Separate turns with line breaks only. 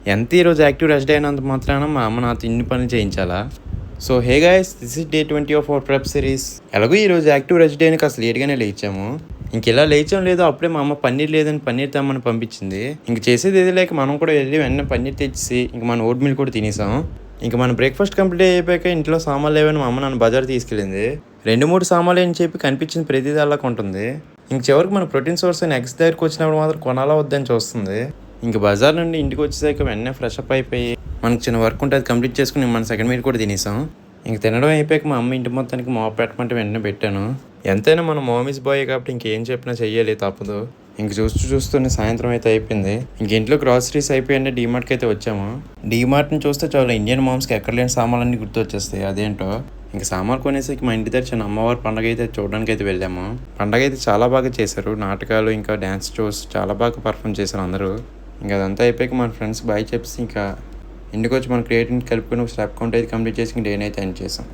ఎంత ఈరోజు active rest day అయినంత మాత్రాన మా అమ్మ నాతో ఇన్ని పనులు చేయించాలా? So hey guys, this is day 20 of our prep series. ఎలాగో ఈరోజు యాక్టివ్ రెస్ట్ డేని కాస్త లేట్గానే లేచాము. ఇలా లేచాం లేదో అప్పుడే మా అమ్మ పన్నీర్ లేదని పన్నీర్ తెమ్మని పంపించింది. చేసేది ఏది లేక మనం కూడా వెళ్ళి వెంటనే పన్నీర్ తెచ్చేసి మన ఓట్ మిల్ కూడా తినేసాం. మన బ్రేక్ఫాస్ట్ కంప్లీట్ అయిపోయాక ఇంట్లో సామాన్లు లేవని మా అమ్మ నన్ను బజార్ తీసుకెళ్ళింది. 2-3 సామాన్లు అని చెప్పి కనిపించింది ప్రతిదీ అలా కొంటుంది. చివరికి మన ప్రోటీన్ సోర్స్ అయిన ఎగ్స్ దగ్గరికి వచ్చినప్పుడు మాత్రం కొనాలా వద్దని చూస్తుంది. బజార్ నుండి ఇంటికి వచ్చేసాక వెంటనే ఫ్రెష్ అప్ అయిపోయి మనకు చిన్న వర్క్ ఉంటే అది కంప్లీట్ చేసుకుని మన సెకండ్ మీల్ కూడా తినేసాం. తినడం అయిపోయాక మా అమ్మ ఇంటి మొత్తానికి మాప్ పెట్టమంటే వెంటనే పెట్టాను. ఎంతైనా మన మామీస్ బాయ్ కాబట్టి ఇంకేం చెప్పినా చెయ్యాలి, తప్పదు. చూస్తూనే సాయంత్రం అయితే అయిపోయింది. ఇంట్లో గ్రాసరీస్ అయిపోయాయంటే డీమార్ట్కి అయితే వచ్చాము. డీమార్ట్ని చూస్తే చాలా ఇండియన్ మామ్స్కి ఎక్కడ లేని సామాన్లన్నీ గుర్తు వచ్చేస్తాయి. అదేంటో సామాన్లు కొనేసి మా ఇంటి దగ్గర చిన్న అమ్మవారి పండుగ అయితే చూడడానికి అయితే వెళ్ళాము. పండుగ అయితే చాలా బాగా చేశారు. నాటకాలు డ్యాన్స్ షోస్ చాలా బాగా పర్ఫామ్ చేశారు అందరూ. అదంతా అయిపోయాక మన ఫ్రెండ్స్ బాయ్ చెప్పేసి ఇంటికి వచ్చి మన క్రియేటివ్ని కలుపుకొని ఒక స్లాబ్ కౌంట్ అయితే కంప్లీట్ చేసి డేని అయితే ఎండ్ చేసాం.